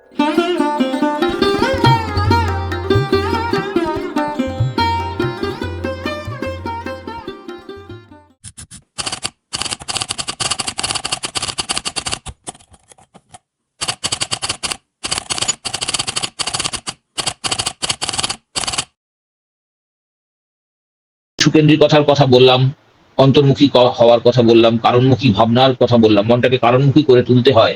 সুকেন্দ্রিকতার কথা বললাম, অন্তর্মুখী হওয়ার কথা বললাম, কারণমুখী ভাবনার কথা বললাম। মনটাকে কারণমুখী করে তুলতে হয়।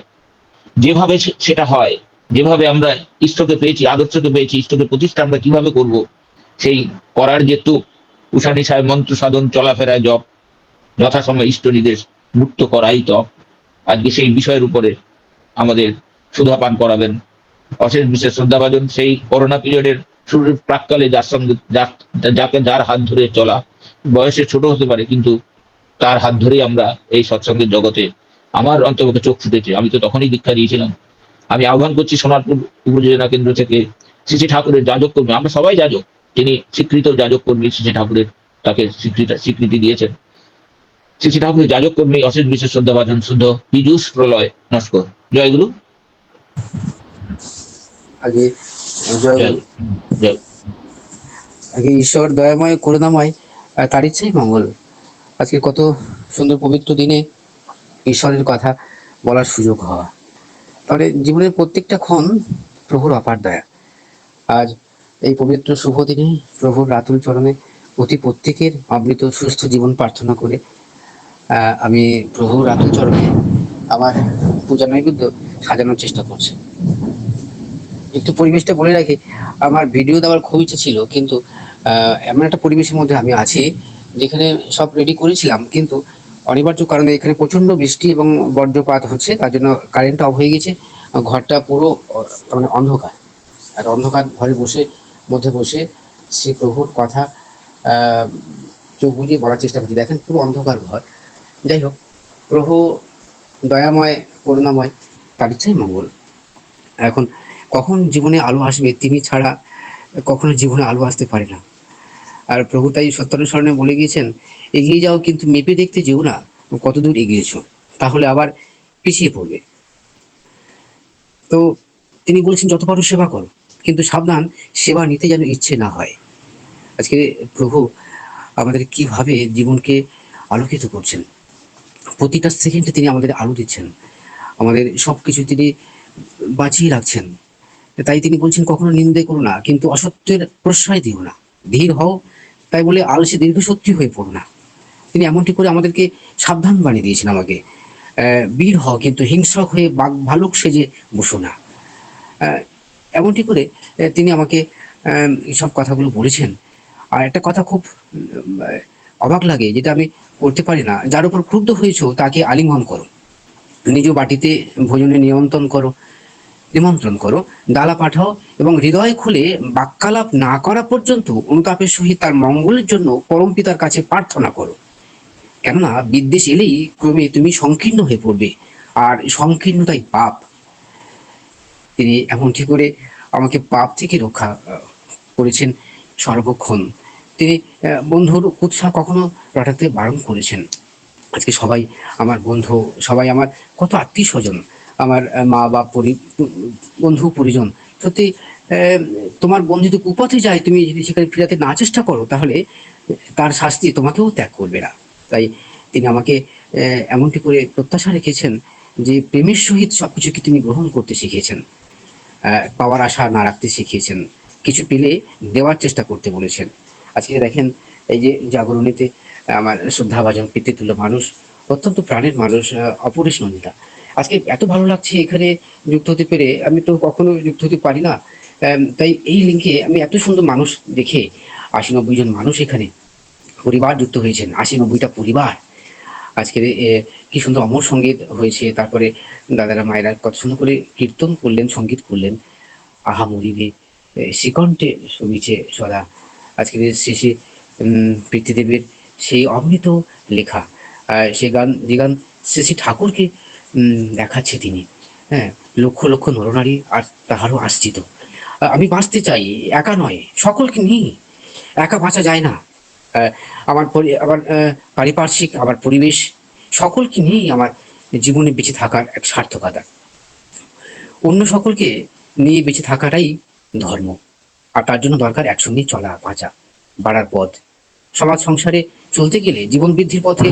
যেভাবে সেটা হয়, যেভাবে আমরা ইষ্টকে পেয়েছি, আদর্শকে পেয়েছি, ইষ্টকে প্রতিষ্ঠা আমরা কিভাবে করব, সেই করার যেহেতু উষানিশায় মন্ত্র সাধন, চলাফেরায় জপ, যথাসময় ইষ্ট নির্দেশ, মুক্ত করাই তপ। আজকে সেই বিষয়ের উপরে আমাদের সুধা পান করাবেন অশেষ বিশেষ শ্রদ্ধাভাজন সেই করোনা পিরিয়ডের শুরুর প্রাককালে যার সঙ্গে যার হাত ধরে চলা, বয়সে ছোট হতে পারে কিন্তু তার হাত ধরেই আমরা এই সৎসঙ্গের জগতে আমার অন্তর্গত চোখ ফুটেছে। আমি তো তখনই দীক্ষা দিয়েছিলাম। আমি আহ্বান করছি সোনারপুর উপযোজনা কেন্দ্র থেকে শ্রী ঠাকুরের যাজক কর্মী, আমরা সবাই যাজক, তিনি স্বীকৃত যাজক কর্মী, শ্রী ঠাকুরের তাকে স্বীকৃতি দিয়েছেন। শ্রী ঠাকুরের যাজক কর্মী অশেষ বিশেষ শ্রদ্ধাভাজন শুদ্ধ পীযূষ প্রলয় নস্কর। জয়গুরু। আগে আগে ঈশ্বর দয়াময় করুণাময়, তার ইচ্ছাই মঙ্গল। আজকে কত সুন্দর পবিত্র দিনে ঈশ্বরের কথা বলার সুযোগ হওয়া, তাহলে জীবনের প্রত্যেকটা ক্ষণ প্রভুর অপার দয়া। আজ এই পবিত্র শুভ দিনে প্রভুর রাতুল চরণে অতি প্রত্যেকের অমৃত সুস্থ জীবন প্রার্থনা করে আমি প্রভুর রাতুল চরণে আমার পূজা নৈবেদ্য সাজানোর চেষ্টা করছি। একটু পরিবেশটা বলে রাখি, আমার ভিডিও দেওয়ার খুব ইচ্ছে ছিল, কিন্তু এমন একটা পরিবেশের মধ্যে আমি আছি যেখানে সব রেডি করেছিলাম, কিন্তু অনিবার্য কারণে এখানে প্রচন্ড বৃষ্টি এবং বজ্রপাত হচ্ছে, তার জন্য কারেন্ট অফ হয়ে গেছে। ঘরটা পুরো মানে অন্ধকার, আর অন্ধকার ঘরে মধ্যে বসে শ্রী প্রভুর কথা চোখ বুঝিয়ে বলার চেষ্টা করছি। দেখেন পুরো অন্ধকার ঘর। যাই হোক, প্রভু দয়াময় করুণাময়, তার ইচ্ছাই মঙ্গল। এখন কখন জীবনে আলো আসবে তিনি ছাড়া কখনো জীবনে আলো আসতে পারে না। আর প্রভু তাই সত্যানুসরণে বলে গিয়েছেন, এগিয়ে যাও কিন্তু মেপে দেখতে যেও না কতদূর এগিয়েছ, তাহলে আবার পিছিয়ে পড়বে। তো তিনি বলেছেন যত পারো সেবা করো, কিন্তু সাবধান সেবা নিতে যেন ইচ্ছে না হয়। আজকে প্রভু আমাদের কিভাবে জীবনকে আলোকিত করছেন, প্রতিটা সেকেন্ডে তিনি আমাদের আলো দিচ্ছেন, আমাদের সবকিছু তিনি বাঁচিয়ে রাখছেন। তাই তিনি বলছেন কখনো নিন্দে করো না, কিন্তু অসত্যের প্রশ্রয় দিও না, ধীর হও, তাই বলে আলসে দীর্ঘসূত্রী হয়ে পড়ো না। তিনি এমনটি করে আমাদেরকে সাবধান বানিয়ে দিয়েছেন আমাকে, বীর হও কিন্তু হিংস্রক হয়ে বাঘ ভালুক সেজে বসো না। এমনটি করে তিনি আমাকে সব কথাগুলো বলেছেন। আর একটা কথা খুব অবাক লাগে, যেটা আমি করতে পারি না, যার উপর ক্রুদ্ধ হয়েছ তাকে আলিঙ্গন করো, নিজ বাটিতে ভোজনে নিমন্ত্রণ করো, ডালা পাঠাও এবং হৃদয় খুলে বাক্যালাপ না করা পর্যন্ত অনুতাপের সহিত তার মঙ্গলের জন্য পরম পিতার কাছে প্রার্থনা করো। কেননা বিদ্বেষ এলেই ক্রমে তুমি সংকীর্ণ হয়ে পড়বে, আর সংকীর্ণতাই পাপ। তিনি এমনটি করে আমাকে পাপ থেকে রক্ষা করেছেন সর্বক্ষণ। তিনি বন্ধুর উৎসাহ কখনো রটাতে বারণ করেছেন। আজকে সবাই আমার বন্ধু, সবাই আমার কত আত্মীয় স্বজন, আমার মা বাপ বন্ধু পরিজন, সত্যি তোমার বন্ধু যদি কুপথে যায়, তুমি যদি সেখানে ফিরাতে না চেষ্টা করো, তাহলে তার শাস্তি তোমাকেও ত্যাগ করবে না। তাই তিনি আমাকে এমনটি করে প্রত্যাশা রেখেছেন যে প্রেমের সহিত সবকিছুকে তিনি গ্রহণ করতে শিখিয়েছেন, পাওয়ার আশা না রাখতে শিখিয়েছেন, কিছু পেলে দেওয়ার চেষ্টা করতে বলেছেন। আজকে দেখেন এই যে জাগরণীতে আমার শ্রদ্ধাভাজন পিতৃতুল্য মানুষ, অত্যন্ত প্রাণের মানুষ, অপরেশ নন্দিতা, আজকে এত ভালো লাগছে এখানে যুক্ত হতে পেরে। আমি তো কখনো যুক্ত হতে পারি না, তাই এই লিঙ্কে আমি এত সুন্দর মানুষ দেখে, ৮০-৯০ জন মানুষ এখানে পরিবার যুক্ত হয়েছেন, ৮০-৯০টা পরিবার। আজকের কি সুন্দর অমর সঙ্গীত হয়েছে, তারপরে দাদারা মায়েরা কত সুন্দর করে কীর্তন করলেন, সঙ্গীত করলেন। আহা মরিবে শ্রীকণ্ঠে শোভিছে সদা। আজকের শেষে পিতৃদেবের সেই অমৃত লেখা সে গান, যে গান শ্রী ঠাকুরকে দেখাচ্ছে তিনি, হ্যাঁ, লক্ষ লক্ষ নরনারী আর তাহারও আশ্রিত। আমি বাঁচতে চাই, একা নয়, সকলকে নিয়ে। একা বাঁচা যায় না। আমার পারিপার্শ্বিক, আমার পরিবেশ, সকলকে নিয়েই আমার জীবনে বেঁচে থাকার এক সার্থকতা। অন্য সকলকে নিয়ে বেঁচে থাকাটাই ধর্ম। আর তার জন্য দরকার একসঙ্গে চলা, বাঁচা, বাড়ার পথ। সমাজ সংসারে চলতে গেলে, জীবন বৃদ্ধির পথে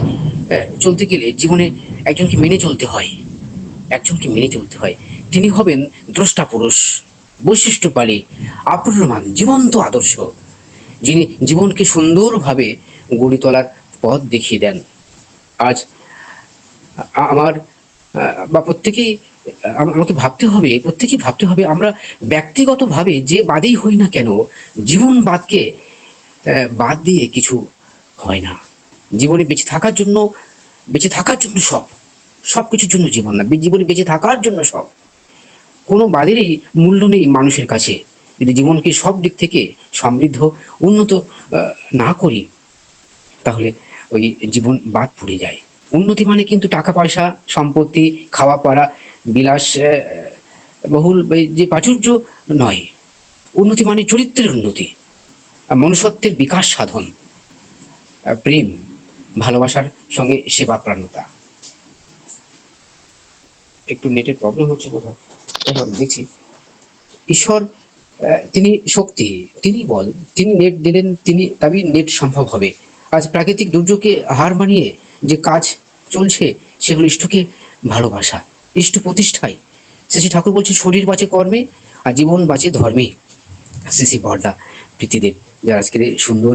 চলতে গেলে জীবনে একজনকে মেনে চলতে হয়, একজনকে মেনে চলতে হয়। তিনি হবেন দ্রষ্টা পুরুষ, বৈশিষ্ট্যপালী, আপ্রমাণ জীবন্ত আদর্শ, যিনি জীবনকে সুন্দরভাবে গড়ে তোলার পথ দেখিয়ে দেন। আজ আমার বা প্রত্যেকেই আমাকে ভাবতে হবে, প্রত্যেকেই ভাবতে হবে, আমরা ব্যক্তিগতভাবে যে বাদেই হই না কেন, জীবনবাদকে বাদ দিয়ে কিছু হয় না। জীবনে বেঁচে থাকার জন্য, বেঁচে থাকার জন্য সব, সব কিছুর জন্য জীবন না, জীবনে বেঁচে থাকার জন্য সব। কোনো বাদেরই মূল্য নেই মানুষের কাছে যদি জীবনকে সব দিক থেকে সমৃদ্ধ, উন্নত না করি, তাহলে ওই জীবন বাদ পড়ে যায়। উন্নতি মানে কিন্তু টাকা পয়সা, সম্পত্তি, খাওয়া পড়া, বিলাস বহুল যে প্রাচুর্য নয়। উন্নতি মানে চরিত্রের উন্নতি, মনুষ্যত্বের বিকাশ সাধন, প্রেম, ভালোবাসার সঙ্গে সেবাপ্রাণতা। একটু নেটের প্রবলেম হচ্ছে কোথাও, দেখছি। ঈশ্বর তিনি শক্তি, তিনি বল, তিনি নেট দিলেন, তিনি তবেই নেট সম্ভব হবে। আজ প্রাকৃতিক দুর্যোগকে হার মানিয়ে যে কাজ চলছে সেগুলো ইষ্টকে ভালোবাসা, ইষ্ট প্রতিষ্ঠায়। শ্রী ঠাকুর বলছে শরীর বাঁচে কর্মে আর জীবন বাঁচে ধর্মে। শ্রী বরদা প্রীতিদেব, যার আজকের সুন্দর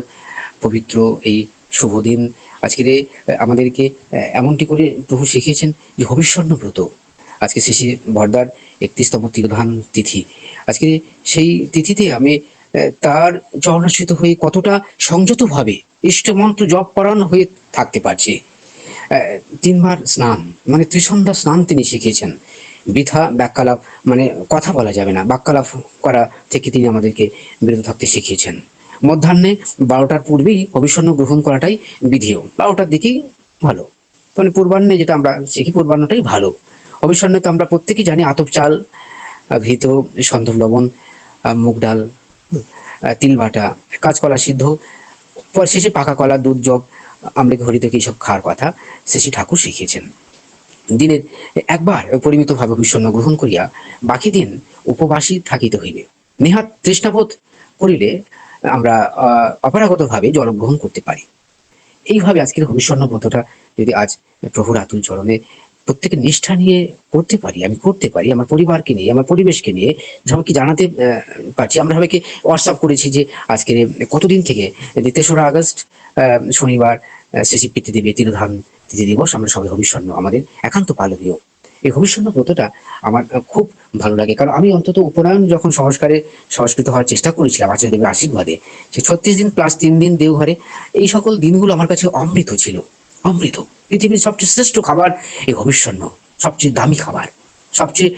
পবিত্র এই শুভ দিন, আজকের আমাদেরকে এমনটি করে প্রভু শিখিয়েছেন যে হবিষ্যন্ন ব্রত। আজকে শ্রী বরদার 31তম তিরোধান তিথি। আজকে সেই তিথিতে আমি তার চরণাশ্রিত হয়ে কতটা সংযতভাবে ইষ্টমন্ত্র জপ পরায়ণ হয়ে থাকতে পারছি। 3বার স্নান মানে ত্রিসন্ধ্যা স্নান তিনি শিখিয়েছেন। বৃথা বাক্যালাপ মানে কথা বলা যাবে না, বাক্যালাপ করা থেকে তিনি আমাদেরকে বিরত থাকতে শিখিয়েছেন। মধ্যাহ্নে 12টার পূর্বেই অভিসন্ন গ্রহণ করাটাই বিধিও, 12টার দিকেই ভালো। মানে পূর্বাহ্নে যেটা আমরা শিখি, পূর্বাহ্নটাই ভালো। অভিসন্নে তো আমরা প্রত্যেকেই জানি আতপ চাল, ঘৃত, সন্ধব লবণ, মুগ ডাল, তিল বাটা, কাঁচকলা সিদ্ধ, পর শেষে পাকা কলা, দুধ, জব, আমরা ঘড়ি থেকে এইসব খাওয়ার কথা শ্রী ঠাকুর শিখিয়েছেন। দিনের একবার পরিমিতভাবে বিষণ্ণ গ্রহণ করিয়া বাকি দিন উপবাসী থাকিতে হইবে। নেহাত তৃষ্ণাবোধ করিলে আমরা অপরাগতভাবে জল গ্রহণ করতে পারি। এইভাবে আজকের হবিষ্যন্ন ব্রতটা যদি আজ প্রভুর আতুল চরণে প্রত্যেকের নিষ্ঠা নিয়ে করতে পারি, আমি করতে পারি, আমার পরিবারকে নিয়ে, আমার পরিবেশকে নিয়ে সবাইকে জানাতে পারছি। আমরা সবাইকে হোয়াটসঅ্যাপ করেছি যে আজকের কতদিন থেকে 3রা আগস্ট শনিবার শ্রী পিতৃদেবের তিরোধান তিথি দিবস, আমরা সবাই হবিষ্যন্ন, আমাদের একান্ত পালনীয়। এই হবিষ্যন্ন ব্রতটা আমার খুব ভালো লাগে, কারণ আমি অন্তত উপনয়ন যখন সংস্কৃত হওয়ার চেষ্টা করেছিলাম আচার্যদেবের আশীর্বাদে, সে 36 দিন প্লাস 3 দিন দেওঘরে, এই সকল দিনগুলো আমার কাছে অমৃত ছিল, অমৃত। পৃথিবীর সবচেয়ে শ্রেষ্ঠ খাবার এই হবিষ্যন্ন, সবচেয়ে দামি খাবার, সবচেয়ে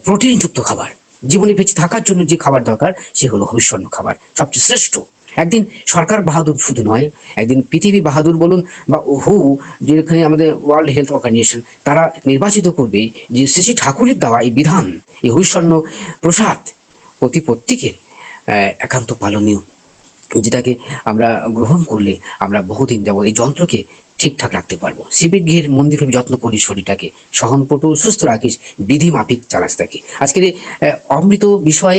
প্রোটিনযুক্ত খাবার। জীবনে বেঁচে থাকার জন্য যে খাবার দরকার সে হলো হবিষ্যন্ন খাবার, সবচেয়ে শ্রেষ্ঠ। একদিন সরকার বাহাদুর শুধু নয়, একদিন পৃথিবী বাহাদুর বলুন বা হু, যেখানে আমাদের ওয়ার্ল্ড হেলথ অর্গানাইজেশন, তারা নির্বাচিত করবে যে শ্রী ঠাকুরের দেওয়া এই বিধান, এই হবিষ্যন্ন প্রসাদ প্রত্যেকের একান্ত পালনীয়, যেটাকে আমরা গ্রহণ করলে আমরা বহুদিন যাবত এই যন্ত্রকে ঠিকঠাক রাখতে পারবো। শিবের গৃহের মন্দির যত্ন করিস শরীরটাকে, সহনপটু সুস্থ রাখিস, বিধি মাফিক চালাস তাকে। আজকের অমৃত বিষয়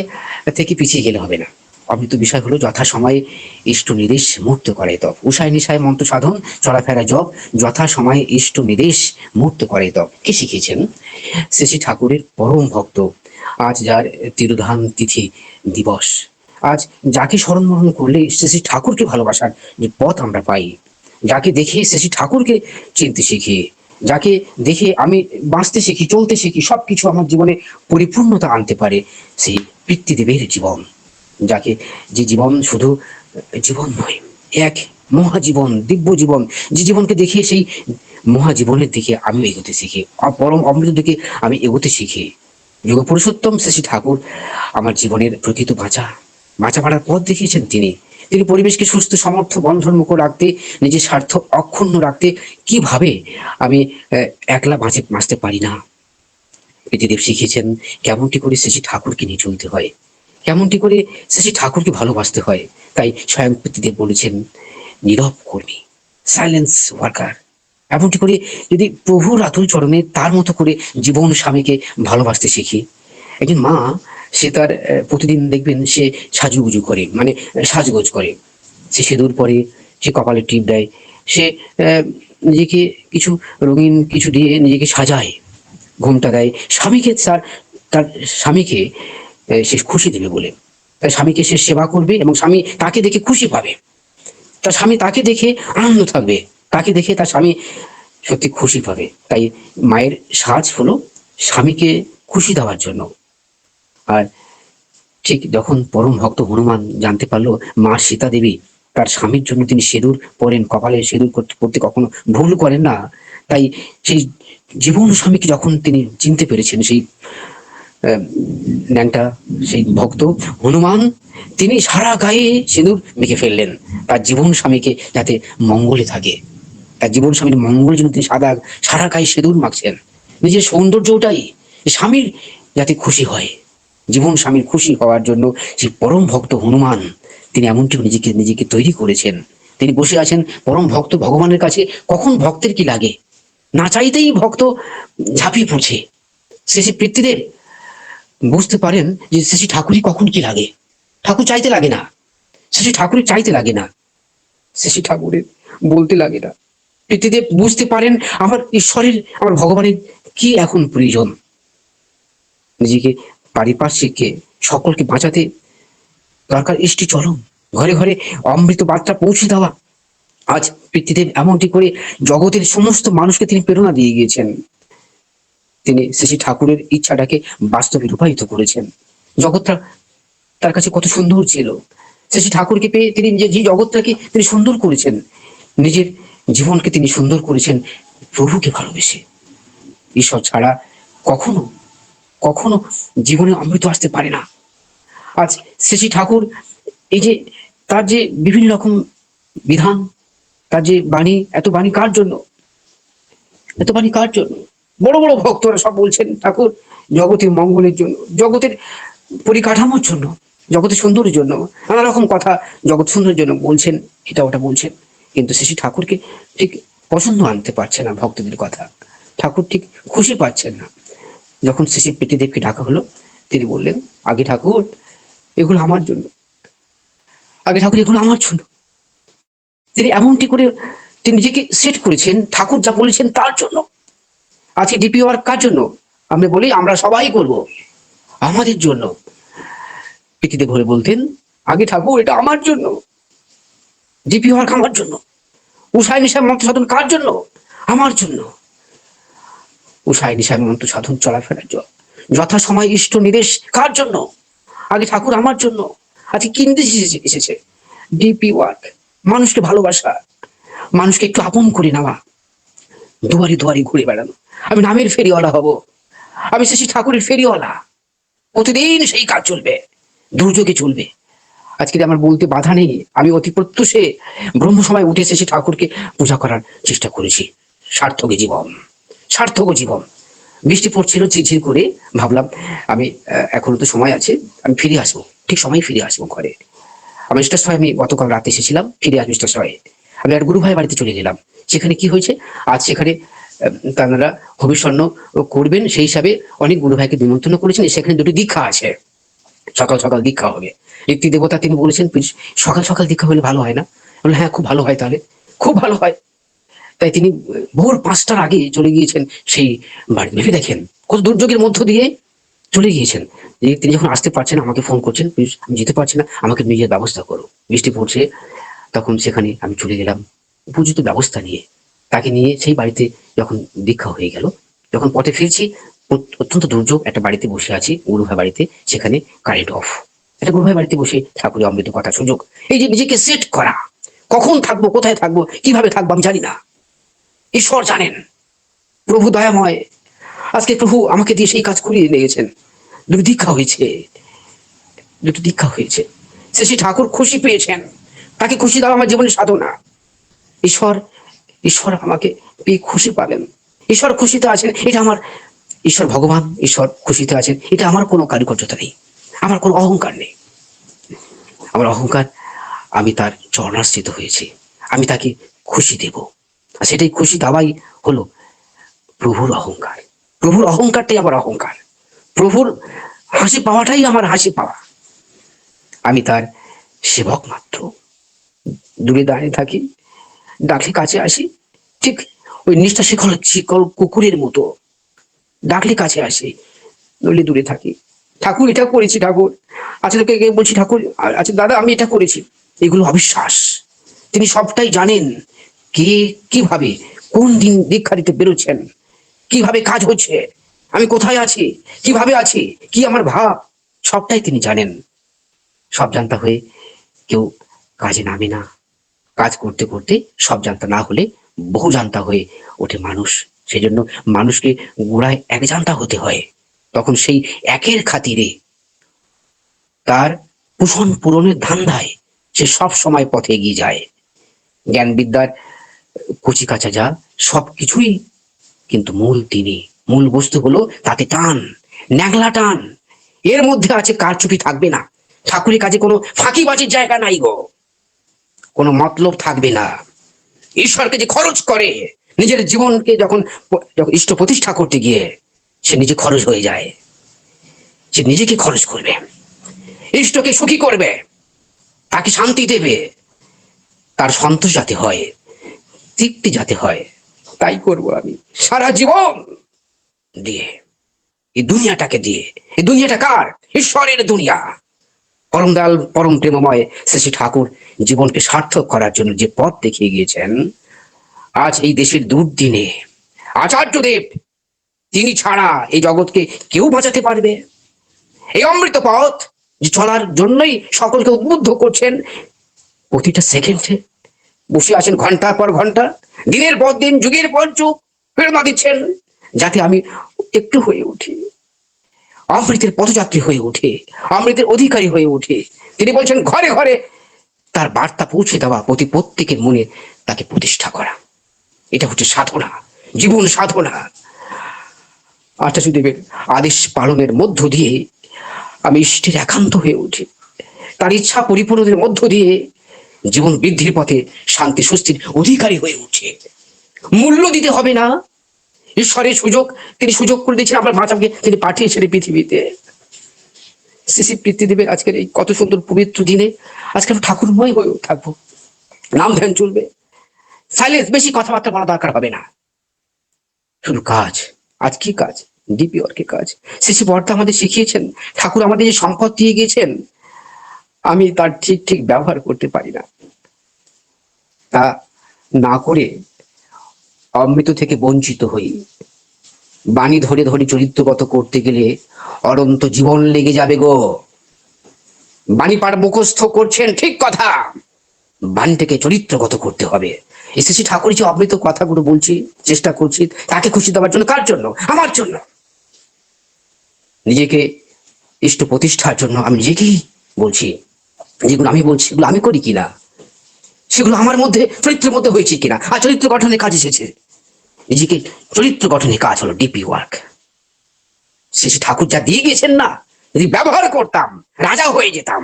থেকে পিছিয়ে গেলে হবে না। অমৃত বিষয় হলো যথা সময়ে ইষ্ট নির্দেশ মুক্ত করে তব, উষায় নিশায় মন্ত্র সাধন, চলাফেরা জব, যথা সময়ে ইষ্ট নির্দেশ মুক্ত করে তব। কে শিখিয়েছেন? শ্রী ঠাকুরের পরম ভক্ত, আজ যার তিরোধান তিথি দিবস। আজ যাকে স্মরণ মরণ করলে শ্রী ঠাকুরকে ভালোবাসার যে পথ আমরা পাই, যাকে দেখে শ্রী ঠাকুরকে চিনতে শিখি, যাকে দেখে আমি বাঁচতে শিখি, চলতে শিখি, সবকিছু আমার জীবনে পরিপূর্ণতা আনতে পারে সেই পিতৃদেবের জীবন। যাকে, যে জীবন শুধু জীবন নয়, এক মহাজীবন, দিব্য জীবন, যে জীবনকে দেখে সেই মহাজীবনের দিকে আমি এগোতে শিখি, পরম অমৃত দিকে আমি এগোতে শিখি। যোগ পুরুষোত্তম শ্রী ঠাকুর আমার জীবনের প্রকৃত বাঁচা বাড়ার পথ দেখিয়েছেন। তিনি পরিবেশকে সুস্থ, সমর্থ, বন্ধনমুক্ত রাখতে, নিজের স্বার্থ অক্ষুণ্ণ রাখতে কিভাবে আমি একলা বাঁচতে পারি না, পিতৃদেব শিখিয়েছেন কেমনটি করে শ্রী ঠাকুরকে নিয়ে চলতে হয়, কেমনটি করে শ্রী ঠাকুরকে ভালোবাসতে হয়। তাই স্বয়ং পিতৃদেব বলেছেন নীরব কর্মী, সাইলেন্স ওয়ার্কার। এমনটি করে যদি প্রভুর আতুল চরণে তার মতো করে জীবন স্বামীকে ভালোবাসতে শিখি। একজন মা সে তার প্রতিদিন দেখবেন সে সাজুগুজু করে, মানে সাজগোজ করে, সে সিঁদুর পরে, সে কপালে টিপ দেয়, সে নিজেকে কিছু রঙিন কিছু দিয়ে নিজেকে সাজায়, ঘোমটা দেয় স্বামীকে, তার তার স্বামীকে সে খুশি দেবে বলে, তার স্বামীকে সে সেবা করবে এবং স্বামী তাকে দেখে খুশি পাবে, তার স্বামী তাকে দেখে আনন্দ থাকবে, তাকে দেখে তার স্বামী সত্যি খুশি পাবে। তাই মায়ের সাজ হলো স্বামীকে খুশি দেওয়ার জন্য। আর ঠিক যখন পরম ভক্ত হনুমান জানতে পারলো মা সীতা দেবী তার স্বামীর জন্য তিনি সিঁদুর পরেন, কপালে সিঁদুর করতে করতে কখনো ভুল করেন না, তাই সেই জীবন স্বামীকে যখন তিনি চিনতে পেরেছেন, সেই আহ, ন্যাংটা সেই ভক্ত হনুমান তিনি সারা গায়ে সিঁদুর মেখে ফেললেন তার জীবন স্বামীকে যাতে মঙ্গলে থাকে, তার জীবন স্বামীর মঙ্গলের জন্য তিনি সারা গায়ে সিঁদুর মাখছেন। নিজের সৌন্দর্যটাই স্বামীর যাতে খুশি হয়, জীবন স্বামীর খুশি হওয়ার জন্য সেই পরম ভক্ত হনুমান তিনি এমনটি নিজেকে নিজেকে তৈরি করেছেন। তিনি বসে আছেন পরম ভক্ত ভগবানের কাছে, কখন ভক্তের কি লাগে, না চাইতেই ভক্ত ঝাঁপিয়ে পড়ছে। শ্রী পিতৃদেব বুঝতে পারেন যে শ্রী ঠাকুরই কখন কি লাগে, ঠাকুর চাইতে লাগে না, শ্রী ঠাকুরের চাইতে লাগে না, শ্রী ঠাকুরের বলতে লাগে না। পিতৃদেব বুঝতে পারেন আমার ঈশ্বরের, আমার ভগবানের কি এখন প্রয়োজন, নিজেকে পারিপার্শ্বিককে সকলকে বাঁচাতে দরকার ইষ্টি চরম, ঘরে ঘরে অমৃত বার্তা পৌঁছে দেওয়া। আজ পিতৃদেব এমনটি করে জগতের সমস্ত মানুষকে তিনি প্রেরণা দিয়ে গিয়েছেন, তিনি শ্রী ঠাকুরের ইচ্ছাটাকে বাস্তবে রূপায়িত করেছেন। জগৎটা তার কাছে কত সুন্দর ছিল, শ্রী ঠাকুরকে পেয়ে তিনি যে জগৎটাকে তিনি সুন্দর করেছেন, নিজের জীবনকে তিনি সুন্দর করেছেন প্রভুকে ভালোবেসে। ঈশ্বর ছাড়া কখনো কখনো জীবনে অমৃত আসতে পারে না। আজ শ্রী ঠাকুর এই যে তার যে বিভিন্ন রকম বিধান, তার যে বাণী, এত বাণী কার জন্য, এত বাণী কার জন্য? বড় বড় ভক্তরা সব বলছেন ঠাকুর জগতের মঙ্গলের জন্য, জগতের পরিকাঠামোর জন্য, জগতের সুন্দরের জন্য, নানা রকম কথা জগৎ সুন্দরের জন্য বলছেন, এটা ওটা বলছেন, কিন্তু শ্রী ঠাকুরকে ঠিক পছন্দ আনতে পারছে না ভক্তদের কথা, ঠাকুর ঠিক খুশি পাচ্ছেন না। যখন শ্রী পিতৃদেবকে ডাকা হলো, তিনি বললেন আগে ঠাকুর এগুলো আমার জন্য, আগে ঠাকুর এগুলো আমার জন্য। তিনি এমনটি করে তিনি নিজেকে সেট করেছেন ঠাকুর যা বলেছেন তার জন্য। আজকে ডিপি ওয়ার্ক কার জন্য? আমরা বলি আমরা সবাই করব, আমাদের জন্য। পিতৃদেব হয়ে বলতেন আগে ঠাকুর এটা আমার জন্য, ডিপি ওয়ার্ক আমার জন্য, উষায় নিশায় মন্ত্র সাধন কার জন্য? আমার জন্য। উষায় নিশায় মন্ত্র সাধন চলাফেরার জন্য যথা সময় ইষ্ট নির্দেশ কার জন্য? আগে ঠাকুর আমার জন্য। আজকে কিনতে এসেছে ডিপি ওয়ার্ক, মানুষকে ভালোবাসা, মানুষকে একটু আপন করে নেওয়া, দুয়ারি দুয়ারি ঘুরে বেড়ানো। আমি নামের ফেরিওয়ালা হব, আমি শ্রী ঠাকুরের ফেরিওয়ালা, প্রতিদিন সেই কাজ চলবে, দুর্যোগে চলবে। আজকে আমার বলতে বাধা নেই, আমি অতি প্রত্যুষে ব্রহ্ম সময় উঠে এসে ঠাকুরকে পূজা করার চেষ্টা করেছি। সার্থক জীবন, সার্থক জীবন। বৃষ্টি পড়ছিল ঝিরঝির করে, ভাবলাম আমি এখনো তো সময় আছে, আমি ফিরে আসবো, ঠিক সময় ফিরে আসবো ঘরে। আমি স্টেশনে, আমি গতকাল রাতে এসেছিলাম, ফিরে আসবো স্টেশনে। আমি আর গুরু ভাই বাড়িতে চলে গেলাম। সেখানে কি হয়েছে, আজ সেখানে তারা হবিষ্যন্ন করবেন, সেই হিসাবে অনেক গুরু ভাইকে নিমন্ত্রণ করেছেন। সেখানে দুটি দীক্ষা আছে, সকাল সকাল দীক্ষা হবে। ঋত্বি দেবতা তিনি বলেছেন সকাল সকাল দীক্ষা হলে ভালো হয় না? বললেন হ্যাঁ খুব ভালো হয়, তাহলে খুব ভালো হয়। তাই তিনি ভোর 5টার আগে চলে গিয়েছেন সেই বাড়ি। ভেবে দেখেন কত দুর্যোগের মধ্য দিয়ে চলে গিয়েছেন। তিনি যখন আসতে পারছেন আমাকে ফোন করছেন, আমি যেতে পারছি না, আমাকে নিজের ব্যবস্থা করো। বৃষ্টি পড়ছে, তখন সেখানে আমি চলে গেলাম উপযুক্ত ব্যবস্থা নিয়ে, তাকে নিয়ে সেই বাড়িতে যখন দীক্ষা হয়ে গেল, যখন পথে ফিরছি অত্যন্ত দুর্যোগ, একটা বাড়িতে বসে আছি গুরু ভাই বাড়িতে, সেখানে কারেন্ট অফ। একটা গুরু ভাই বাড়িতে বসে ঠাকুরের অমৃত কথা সুযোগ, এই যে নিজেকে সেট করা, কখন থাকবো, কোথায় থাকবো, কিভাবে থাকবো আমি জানি না, ঈশ্বর জানেন, প্রভু দয়াময়। আজকে প্রভু আমাকে দিয়ে সেই কাজ করিয়ে নিয়েছেন। দুটো দীক্ষা হয়েছে, দুটো দীক্ষা হয়েছে, শ্রী ঠাকুর খুশি পেয়েছেন, তাকে খুশি দেওয়া আমার জীবনের সাধনা। ঈশ্বর, ঈশ্বর আমাকে পেয়ে খুশি পাবেন, ঈশ্বর খুশিতে আছেন, এটা আমার ঈশ্বর ভগবান, ঈশ্বর খুশিতে আছেন, এটা আমার কোনো কারিকর্যতা নেই, আমার কোনো অহংকার নেই। আমার অহংকার, আমি তার চরণাশ্রিত হয়েছি, আমি তাকে খুশি দেব, আর সেটাই খুশি দেওয়াই হলো প্রভুর অহংকার। প্রভুর অহংকারটাই আমার অহংকার, প্রভুর হাসি পাওয়াটাই আমার হাসি পাওয়া। আমি তার সেবক মাত্র, দূরে দাঁড়িয়ে থাকি, ডাকলে কাছে আসি, ঠিক ওই নিষ্ঠা শিকল শিকল কুকুরের মতো, ডাকলে কাছে আসি, নইলে দূরে থাকি। ঠাকুর এটা করেছি, ঠাকুর আচ্ছা তোকে বলছি, ঠাকুর আচ্ছা দাদা আমি এটা করেছি, এগুলো অবিশ্বাস। তিনি সবটাই জানেন, কে কিভাবে কোন দিন দীক্ষা দিতে বেরোচ্ছেন, কিভাবে কাজ হচ্ছে, আমি কোথায় আছি, কিভাবে আছি, কি আমার ভাব, সবটাই তিনি জানেন। সব জানতা হয়ে কেউ কাজে নামে না। কাজ করতে করতে সব জানতা না হলে বহু জানতা হয়ে ওঠে মানুষ। সেই জন্য মানুষকে গোড়ায় এক জানতা হতে হয়। তখন সেই একের খাতিরে, তার পোষণ পূরণের ধান্দায় সে সব সময় পথে এগিয়ে যায়। জ্ঞান বিদ্যার কচি কাঁচা যা সব কিছুই, কিন্তু মূল তিনি, মূল বস্তু হলো তাতে টান, ন্যাংলা টান। এর মধ্যে আছে কারচুপি থাকবে না, ঠাকুরের কাছে কোনো ফাঁকিবাজির জায়গা নাই গো, কোনো মতলব থাকবে না। ঈশ্বরকে যে খরচ করে, নিজের জীবনকে যখন যখন ইষ্ট প্রতিষ্ঠা করতে গিয়ে সে নিজে খরচ হয়ে যায়, সে নিজেকে খরচ করবে, ইষ্টকে সুখী করবে, তাকে শান্তি দেবে, তার সন্তোষ যাতে হয়, তৃপ্তি যাতে হয়, তাই করব আমি সারা জীবন দিয়ে, এই দুনিয়াটাকে দিয়ে। এই দুনিয়াটা কার? ঈশ্বরের দুনিয়া। পরম দয়াল পরম প্রেমময় শ্রী শ্রী ঠাকুর জীবনকে সার্থক করার জন্য যে পথ দেখিয়ে গিয়েছেন, আজ এই দেশের দুর্দিনে আচার্যদেব, তিনি ছাড়া এই জগৎকে কেউ বাঁচাতে পারবে? এই অমৃত পথ যে চলার জন্যই সকলকে উদ্বুদ্ধ করছেন, প্রতিটা সেকেন্ডে বসে আছেন ঘন্টার পর ঘন্টা, দিনের পর দিন, যুগের পর যুগ প্রেরণা দিচ্ছেন, যাতে আমি একটু হয়ে উঠি, অমৃতের পথযাত্রী হয়ে উঠে, অমৃতের অধিকারী হয়ে উঠে। তিনি বলছেন ঘরে ঘরে তার বার্তা পৌঁছে দেওয়া, প্রত্যেকের মনে তাকে প্রতিষ্ঠা করা। এটা হচ্ছে সাধনা, জীবন সাধনা। আচার্যদেবের আদেশ পালনের মধ্য দিয়ে আমি ইষ্টের একান্ত হয়ে উঠি, তার ইচ্ছা পরিপূরণের মধ্য দিয়ে জীবন বৃদ্ধির পথে শান্তি স্বস্তির অধিকারী হয়ে উঠে। মূল্য দিতে হবে না, ঈশ্বরের সুযোগ, তিনি সুযোগ করে দিয়েছেন আমার বাঁচাকে, তিনি পাঠিয়েছেন এই পৃথিবীতে। শ্রী শ্রী পিতৃদেবের আজকের এই কত সুন্দর পবিত্র দিনে আজকে আমি ঠাকুরময় হয়ে থাকবো, নাম ধ্যান চলবে, সাইলেন্স, বেশি কথাবার্তা বলা দরকার হবে না, শুধু কাজ। আজ কি কাজ? ডিপি ওয়ার্কের কাজ। শ্রী শ্রী বর্দা আমাদের শিখিয়েছেন, ঠাকুর আমাদের যে সম্পদ দিয়ে গিয়েছেন, আমি তার ঠিক ঠিক ব্যবহার করতে পারি না। তা না করে অমৃত থেকে বঞ্চিত হই। বাণী ধরে ধরে চরিত্রগত করতে গেলে অনন্ত জীবন লেগে যাবে গো। বাণী পাঠ মুখস্থ করছেন ঠিক কথা, বাণীটাকে চরিত্রগত করতে হবে। এসেছি ঠাকুর যে অমৃত কথাগুলো বলছি, চেষ্টা করছি তাকে খুশি দেওয়ার জন্য। কার জন্য? আমার জন্য, নিজেকে ইষ্ট প্রতিষ্ঠার জন্য। আমি নিজেকেই বলছি, যেগুলো আমি বলছি সেগুলো আমি করি কিনা, সেগুলো আমার মধ্যে চরিত্রের মধ্যে হয়েছে কিনা। আর চরিত্র গঠনের কাজ এসেছে, নিজেকে চরিত্র গঠনের কাজ হলো ডিপি ওয়ার্ক। শেষে ঠাকুর যা দিয়ে গেছেন না, যদি ব্যবহার করতাম রাজা হয়ে যেতাম।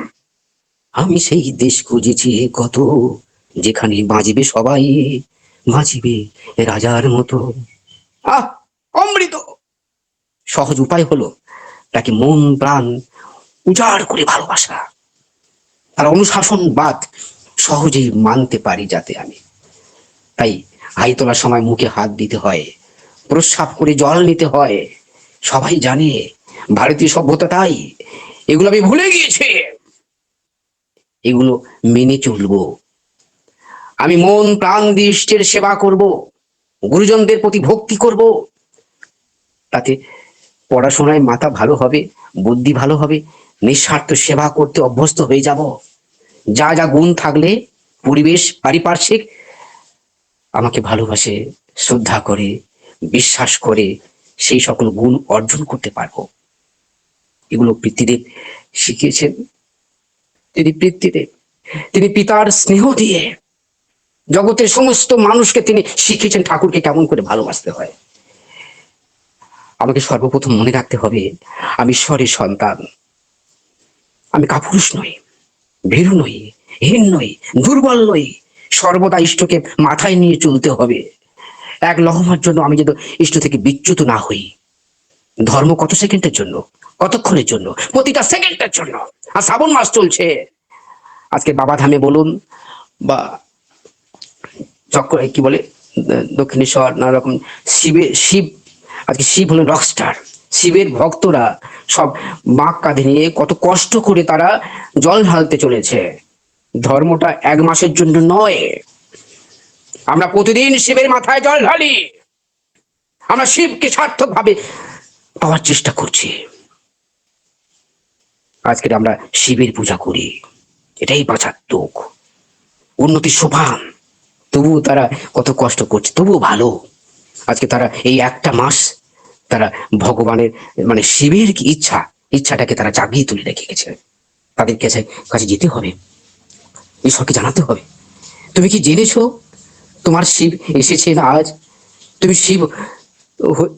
আমি সেই দেশ খুঁজেছি কত, যেখানে বাঁচবে সবাই, বাঁচবে রাজার মতো। আহ, অমৃত। সহজ উপায় হলো তাকে মন প্রাণ উজাড় করে ভালোবাসা, তার অনুশাসন বাদ সহজেই মানতে পারি যাতে আমি। তাই হাই তোলার সময় মুখে হাত দিতে হয়, প্রস্রাব করে জল নিতে হয়, সবাই জানে, ভারতীয় সভ্যতা তাই। এগুলো আমি ভুলে গিয়েছি, এগুলো মেনে চলবো। আমি মন প্রাণ দিয়ে ইষ্টের সেবা করব, গুরুজনদের প্রতি ভক্তি করব, তাতে পড়াশোনায় মাথা ভালো হবে, বুদ্ধি ভালো হবে, নিঃস্বার্থ সেবা করতে অভ্যস্ত হয়ে যাব। যা যা গুণ থাকলে পরিবেশ পারিপার্শ্বিক আমাকে ভালোবাসে, শ্রদ্ধা করে, বিশ্বাস করে, সেই সকল গুণ অর্জন করতে পারবো। এগুলো পিতৃদেব শিখিয়েছেন। তিনি পিতৃদেব, তিনি পিতার স্নেহ দিয়ে জগতের সমস্ত মানুষকে তিনি শিখিয়েছেন ঠাকুরকে কেমন করে ভালোবাসতে হয়। আমাকে সর্বপ্রথম মনে রাখতে হবে, আমি ঈশ্বরের সন্তান, আমি কাপুরুষ নই, ভীরু নই, হীন নই, দুর্বল নই। সর্বদা ইষ্টকে মাথায় নিয়ে চলতে হবে। এক লহমার জন্য আমি যেন ইষ্ট থেকে বিচ্যুত না হই। ধর্ম কত সেকেন্ডের জন্য? কতক্ষণের জন্য? প্রতিটা সেকেন্ডের জন্য। আর শ্রাবণ মাস চলছে, আজকে বাবা ধামে বলুন বা চক্র কি বলে দক্ষিণেশ্বর, নানা রকম শিব, আজকে শিব হলো রকস্টার। শিবের ভক্তরা সব বাঁক কাঁধে নিয়ে কত কষ্ট করে তারা জল ঢালতে চলেছে। ধর্মটা 1 মাসের জন্য নয়। আমরা প্রতিদিন শিবের মাথায় জল ঢালি, আমরা শিবকে সার্থক ভাবে পাওয়ার চেষ্টা করছি। আজকে আমরা শিবের পূজা করি, এটাই বাঁচার দুঃখ, উন্নতির সোপান। তবুও তারা কত কষ্ট করছে, তবুও ভালো। আজকে তারা এই 1টা মাস তারা ভগবানের মানে শিবের কি ইচ্ছাটাকে তারা জাগিয়ে তুলে রেখে গেছে। তাদের কাছে যেতে হবে, ঈশ্বরকে জানাতে হবে। তুমি কি জেনেছো তোমার শিব এসেছেন আজ?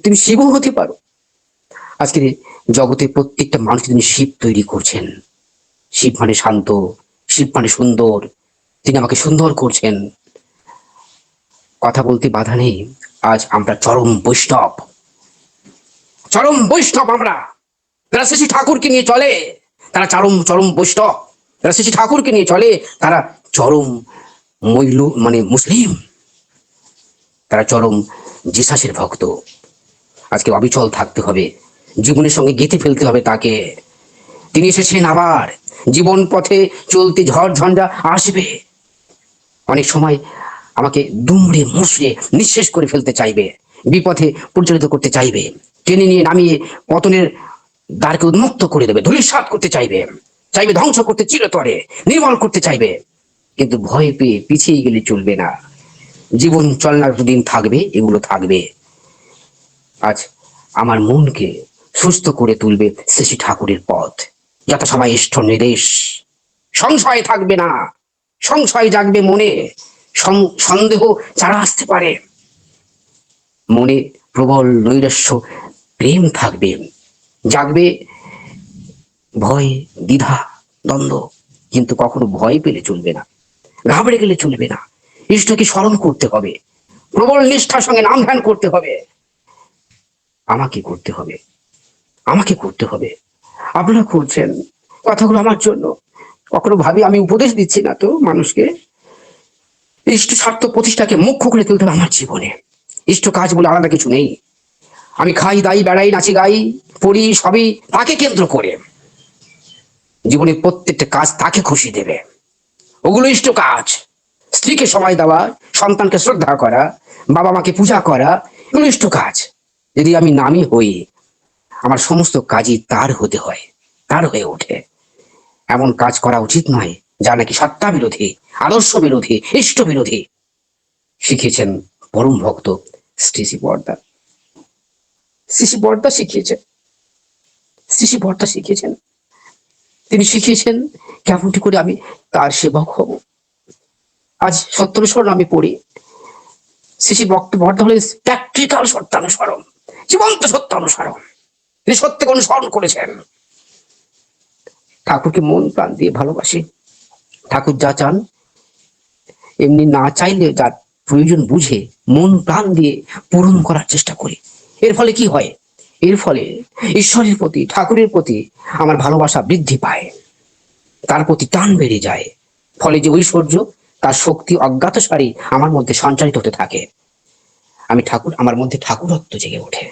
তুমি শিবও হতে পারো। আজকে জগতের প্রত্যেকটা মানুষকে তিনি শিব তৈরি করছেন। শিব মানে শান্ত, শিব মানে সুন্দর, তিনি আমাকে সুন্দর করছেন। কথা বলতে বাধা নেই। আজ আমরা চরম বৈষ্ণব, আমরা। যারা শ্রী ঠাকুরকে নিয়ে চলে তারা চরম চরম বৈষ্ণব। যারা শ্রী ঠাকুরকে নিয়ে চলে তারা চরম মানে মুসলিম, তারা চরম জিসাসের ভক্ত। আজকে অবিচল থাকতে হবে, জীবনের সঙ্গে গেঁথে ফেলতে হবে তাকে। তিনি এসেছেন আবার। জীবন পথে চলতে ঝড় ঝঞ্ঝা আসবে, অনেক সময় আমাকে দুমড়ে মুচড়ে নিঃশেষ করে ফেলতে চাইবে, বিপথে পরিচালিত করতে চাইবে, টেনে নিয়ে নামিয়ে পতনের দ্বারকে উন্মুক্ত করে দেবে, ধূলিসাৎ করতে চাইবে, ধ্বংস করতে, চিরতরে নির্মল করতে চাইবে। কিন্তু ভয় পেয়ে পিছিয়ে গেলে চলবে না। জীবন চলনার দিন থাকবে, এগুলো থাকবে। আজ আমার মনকে সুস্থ করে তুলবে শ্রী ঠাকুরের পথ, যত সবাই ইষ্ট নির্দেশ। সংশয় থাকবে না, সংশয় জাগবে মনে, সন্দেহ চারা আসতে পারে মনে, প্রবল নৈরাশ্য প্রেম থাকবে, জাগবে ভয়, দ্বিধা, দ্বন্দ্ব। কিন্তু কখনো ভয় পেলে চলবে না, ঘাবড়ে গেলে চলবে না। ইষ্টকে স্মরণ করতে হবে, প্রবল নিষ্ঠার সঙ্গে নাম ধ্যান করতে হবে। আমাকে করতে হবে, আপনারা করছেন কথাগুলো আমার জন্য। কখনো ভাবি আমি উপদেশ দিচ্ছি না তো মানুষকে। ইষ্ট স্বার্থ প্রতিষ্ঠাকে মুখ্য করে তুলতে হবে আমার জীবনে। ইষ্ট কাজ বলে আলাদা কিছু নেই। আমি খাই দাই বেড়াই নাচি গাই পড়ি, সবই তাকে কেন্দ্র করে। জীবনে প্রত্যেকটা কাজ তাকে খুশি দেবে, ওগুলো ইষ্ট কাজ। স্ত্রীকে সময় দেওয়া, সন্তানকে শ্রদ্ধা করা, বাবা মাকে পূজা করা, এগুলো ইষ্ট কাজ। যদি আমি নামই হই, আমার সমস্ত কাজই তার হতে হয়, তার হয়ে ওঠে। এমন কাজ করা উচিত নয় যা নাকি সত্তা বিরোধী, আদর্শ বিরোধী, ইষ্ট বিরোধী। শিখিয়েছেন পরম ভক্ত শ্রী শ্রী বর্দা। শিখিয়েছেন তিনি শিখিয়েছেন কেমনটি করে আমি তার সেবক হব। আজ সত্যানুসরণ আমি পড়ি। শ্রী বর্দা হলেন প্র্যাকটিক্যাল সত্যানুসরণ, জীবন্ত সত্যানুসরণ। তিনি সত্যকে অনুসরণ করেছেন। ঠাকুরকে মন প্রাণ দিয়ে ভালোবাসি। ঠাকুর যা চান, এমনি না চাইলে যার প্রয়োজন বুঝে মন প্রাণ দিয়ে পূরণ করার চেষ্টা করি। এর ফলে কি হয়? এর ফলে ঈশ্বরের প্রতি, ঠাকুরের প্রতি আমার ভালোবাসা বৃদ্ধি পায়, তার প্রতি টান বেড়ে যায়। ফলে যে ঐশ্বর্য, তার শক্তি অজ্ঞাতসারে আমার মধ্যে সঞ্চারিত হতে থাকে। আমার মধ্যে ঠাকুরত্ব জেগে ওঠে।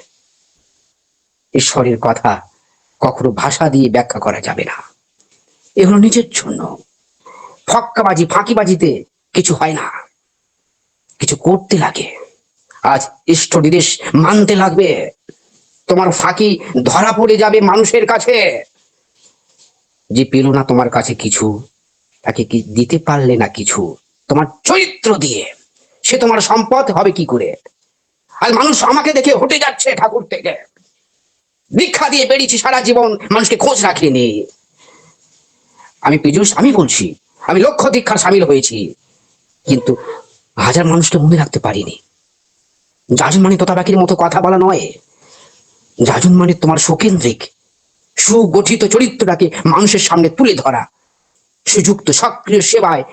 ঈশ্বরের কথা কখনো ভাষা দিয়ে ব্যাখ্যা করা যাবে না। এগুলো নিজের জন্য। ফক্কাবাজি, ফাঁকিবাজিতে কিছু হয় না, কিছু করতে লাগে। আজ ইষ্ট নির্দেশ মানতে লাগবে। তোমার ফাঁকি ধরা পড়ে যাবে মানুষের কাছে। যে পেল না তোমার কাছে কিছু, তাকে কি দিতে পারলে না কিছু তোমার চরিত্র দিয়ে, সে তোমার সম্পদ হবে কি করে? আর মানুষ আমাকে দেখে হটে যাচ্ছে ঠাকুর থেকে। দীক্ষা দিয়ে বেরিয়েছি সারা জীবন, মানুষকে খোঁজ রাখিনি। আমি বলছি, আমি লক্ষ দীক্ষার সামিল হয়েছি, কিন্তু হাজার মানুষকে মনে রাখতে পারিনি। যাজন মানে তোতাবাকির মতো কথা বলা নয়। যাজন মানে তোমার সুকেন্দ্রিক, সুগঠিত চরিত্রটাকে মানুষের সামনে তুলে ধরা, সুযুক্ত সক্রিয় সেবায়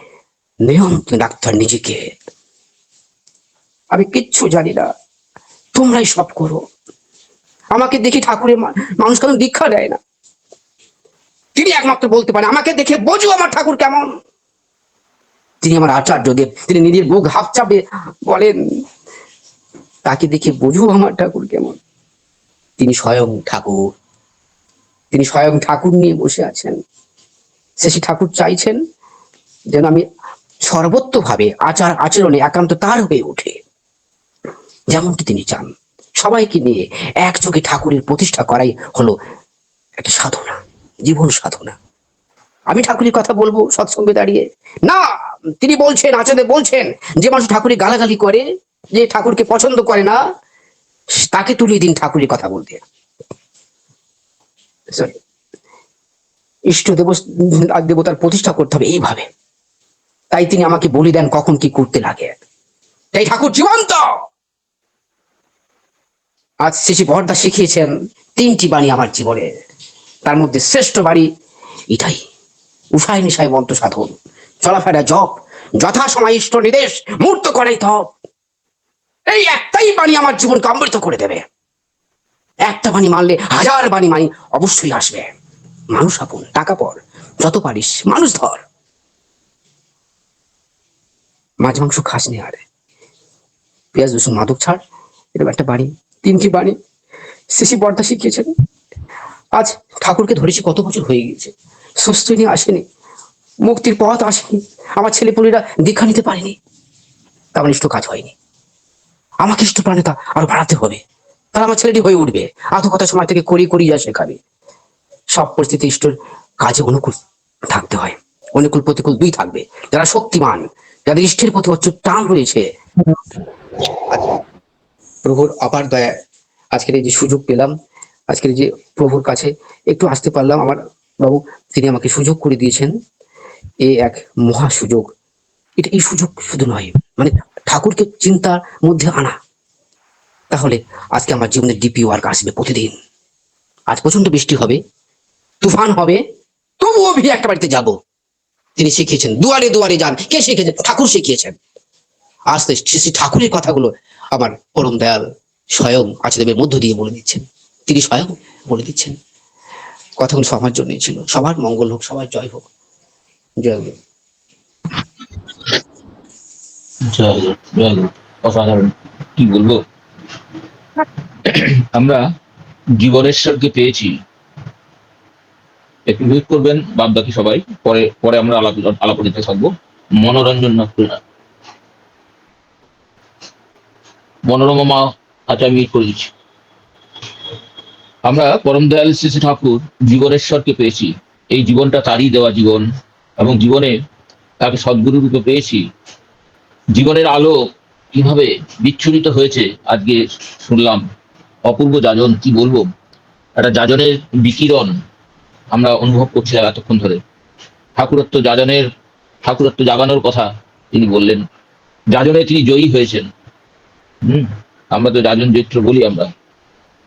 নিয়ন্ত্রণ রাখতে নিজেকে। আমি কিচ্ছু জানি না, তোমরাই সব করো। আমাকে দেখে ঠাকুরের মানুষ কেন দীক্ষা দেয় না? তিনি একমাত্র বলতে পারেন, আমাকে দেখে বোঝো আমার ঠাকুর কেমন। তিনি আমার আচার্যদেব, তিনি নিজের বুক হাফ চাপে বলেন, তাকে দেখে বোঝো আমার ঠাকুর কেমন। তিনি স্বয়ং ঠাকুর, তিনি স্বয়ং ঠাকুর নিয়ে বসে আছেন। শেষে ঠাকুর চাইছেন যেন আমি সর্বত্রভাবে আচার আচরণে একান্ত তার হয়ে ওঠে, যেমনটি তিনি চান। সবাইকে নিয়ে একযোগে ঠাকুরের প্রতিষ্ঠা করাই হলো একটা সাধনা, জীবন সাধনা। আমি ঠাকুরের কথা বলবো সৎসঙ্গে দাঁড়িয়ে না, তিনি বলছেন, আচার্য বলছেন, যে মানুষ ঠাকুরের গালাগালি করে, যে ঠাকুরকে পছন্দ করে না, তাকে তুলিয়ে দিন ঠাকুরের কথা বলতে। সরি, ইষ্ট দেবতার প্রতিষ্ঠা করতে হবে এইভাবে। তাই তিনি আমাকে বলে দেন কখন কি করতে লাগে। তাই ঠাকুর জীবন্ত। আজ শ্রী বরদা শিখিয়েছেন 3টি বাণী আমার জীবনে, তার মধ্যে শ্রেষ্ঠ বাণী এটাই, উষায় নিশায় মন্ত্র সাধন, চলাফেরা জপ, যথাসময় ইষ্ট নির্দেশ, মূর্ত করাই তপ। এই একটাই বাণী আমার জীবনকে অমৃত করে দেবে। একটা বাণী মানলে 1000 বাণী মানি অবশ্যই আসবে। মানুষ আপন, টাকা পর, যত পারিস মানুষ ধর, মাছ মাংস খাস নি, আর পেঁয়াজ রসুন মাদক ছাড়, এরকম একটা বাণী। 3টি বাণী শ্রী বরদা শিখিয়েছেন। আজ ঠাকুরকে ধরেছি কত বছর হয়ে গিয়েছে, সুস্থ নিয়ে আসেনি, মুক্তির পথ আসেনি, আমার ছেলেপুলেরা দীক্ষা নিতে পারেনি, তেমন ইষ্ট কাজ হয়নি। আমাকে ইষ্ট প্রাণতা আরো বাড়াতে হবে, তাহলে আমার ছেলেটি হয়ে উঠবে। আধুকতা সময় থেকে করি যা শেখাবে। সব পরিস্থিতি ইষ্টর কাজে অনুকূল থাকতে হয়, অনুকূল প্রতিকূল দুই থাকবে। যারা শক্তিমান, যাদের ইষ্টের প্রতি অচ্যুত টান রয়েছে, প্রভুর অপার দয়া আজকের এই যে সুযোগ পেলাম, আজকের যে প্রভুর কাছে একটু আসতে পারলাম, আমার বাবু তিনি আমাকে সুযোগ করে দিয়েছেন, এই এক মহা সুযোগ। এটা এই সুযোগ শুধু নয়, মানে ঠাকুরকে চিন্তার মধ্যে আনা। তাহলে আজকে আমার জীবনের ডিপি ওয়ার্ক আসবে প্রতিদিন। আজ প্রচন্ড বৃষ্টি হবে, তুফান হবে, তবুও একটা বাড়িতে যাব। তিনি শিখিয়েছেন দুয়ারে দুয়ারে যান। কে শিখিয়েছেন? ঠাকুর শিখিয়েছেন। আস্তে শ্রী ঠাকুরের কথাগুলো আমার পরম দয়াল স্বয়ং আচার্যদেবের মধ্য দিয়ে বলে দিচ্ছেন, তিনি স্বয়ং বলে দিচ্ছেন। কথাগুলো সবার জন্যই ছিল। সবার মঙ্গল হোক, সবার জয় হোক। জয় গুরু। জয় গুরু, জয় গুরু। অসাধারণ, কি বলবো। আমরা জীবনেশ্বরকে পেয়েছি। একটু মিউট করবেন বাদ বাকি সবাই, পরে পরে আমরা আলাপনিতে থাকবো। মনোরঞ্জন মনোরমা, আচ্ছা আমি করে দিচ্ছি। আমরা পরম দয়াল শ্রী শ্রী ঠাকুর জীবনেশ্বরকে পেয়েছি। এই জীবনটা তারই দেওয়া জীবন, এবং জীবনে তাকে সদ্গুরু রূপে পেয়েছি। জীবনের আলো কিভাবে বিচ্ছুরিত হয়েছে আজকে শুনলাম। অপূর্ব যাজন, কি বলবো, একটা যাজনের বিকিরণ আমরা অনুভব করছিলাম এতক্ষণ ধরে। ঠাকুরত্ব জাগানোর কথা তিনি বললেন। যাজনে তিনি জয়ী হয়েছেন। আমরা তো যাজন চৈত্র বলি। আমরা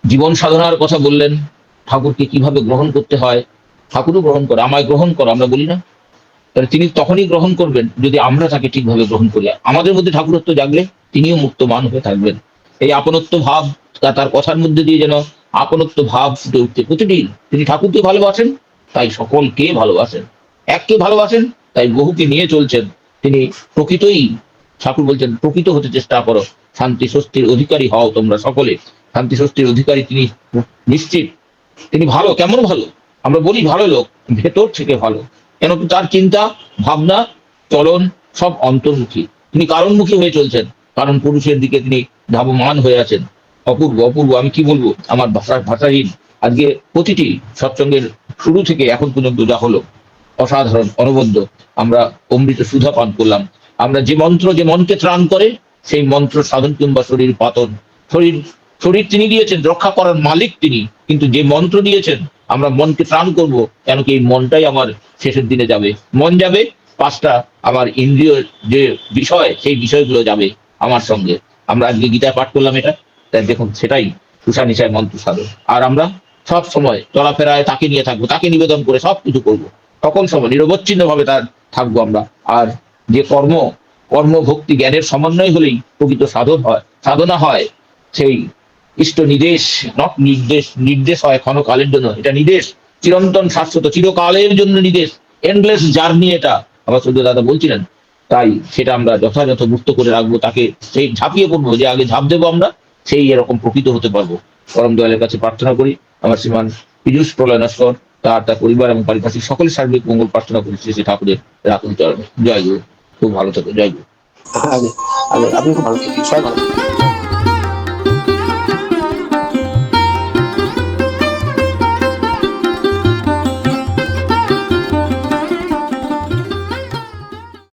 জীবন সাধনার কথা বললেন, ঠাকুরকে কিভাবে গ্রহণ করতে হয়। ঠাকুরও গ্রহণ করে, আমায় গ্রহণ করো আমরা বলি না? তাহলে তিনি তখনই গ্রহণ করবেন যদি আমরা তাকে ঠিকভাবে গ্রহণ করি। আমাদের মধ্যে ঠাকুরত্ব জাগলে তিনিও মুক্তমান হয়ে থাকবেন। এই আপনত্ব ভাব, তার কথার মধ্যে দিয়ে যেন আপনত্ব ভাব ফুটে উঠতে প্রতিদিন। তিনি ঠাকুরকে ভালোবাসেন, তাই সকলকে ভালোবাসেন। এককে ভালোবাসেন, তাই বহুকে নিয়ে চলছেন। তিনি প্রকৃতই, ঠাকুর বলছেন, প্রকৃত হতে চেষ্টা করো, শান্তি স্বস্তির অধিকারী হও তোমরা সকলে। শান্তি স্বস্তির অধিকারী তিনি নিশ্চিত। তিনি ভালো, কেমন ভালো? আমরা বলি ভালো লোক, ভেতর থেকে ভালো। কেন? তার চিন্তা ভাবনা চলন সব অন্তর্মুখী। তিনি কারণমুখী হয়ে চলছেন, কারণ পুরুষের দিকে তিনি ধাবমান হয়ে আছেন। অপূর্ব, অপূর্ব, আমি কি বলবো, আমার ভাষাহীন। আজকে প্রতিটি সৎসঙ্গের শুরু থেকে এখন পর্যন্ত যা হলো, অসাধারণ, অনবদ্য। আমরা অমৃত সুধা পান করলাম। আমরা যে মন্ত্র যে মনকে ত্রাণ করে, সেই মন্ত্র সাধন কিংবা শরীর পাতন। শরীর তিনি দিয়েছেন, রক্ষা করার মালিক তিনি, কিন্তু যে মন্ত্র দিয়েছেন আমরা মনকে ত্রাণ করব। কেন কি এই মনটাই আমার শেষের দিনে যাবে। মন যাবে, 5টা আমার ইন্দ্রিয় যে বিষয়, সেই বিষয়গুলো যাবে আমার সঙ্গে। আমরা আজকে গীতায় পাঠ করলাম এটা, তাই দেখুন সেটাই উষা নিশায় মন্ত্র সাধন। আর আমরা সব সময় চলাফেরায় তাকে নিয়ে থাকবো, তাকে নিবেদন করে সবকিছু করবো। সকল সময় নিরবচ্ছিন্ন ভাবে তার থাকবো আমরা। আর যে কর্ম ভক্তি জ্ঞানের সমন্বয় হলেই প্রকৃত সাধনা হয়। সেই ইষ্ট নির্দেশ, নট নির্দেশ, নির্দেশ হয় ক্ষণকালের জন্য, এটা নির্দেশ চিরন্তন শাশ্বত, চিরকালের জন্য নির্দেশ, এন্ডলেস জার্নি এটা আমার শ্রদ্ধা দাদা বলছিলেন। তাই সেটা আমরা যথাযথ মুক্ত করে রাখবো, তাকে সেই ঝাঁপিয়ে পড়বো, যে আগে ঝাঁপ দেবো আমরা, সেই এরকম প্রকৃত হতে পারবো। পরম দয়ালের কাছে প্রার্থনা করি আমার শ্রীমান পীযূষ প্রলয় নস্কর, তার পরিবার এবং পারিপার্শ্বিক সকলের সার্বিক মঙ্গল প্রার্থনা করি শ্রী শ্রী ঠাকুরের রাখুন চরণে। জয় গুরু, খুব ভালো থাকো, জয় গুরু। আগে আগে আপনি খুব ভালো থাকবেন, সবাই ভালো থাকবেন।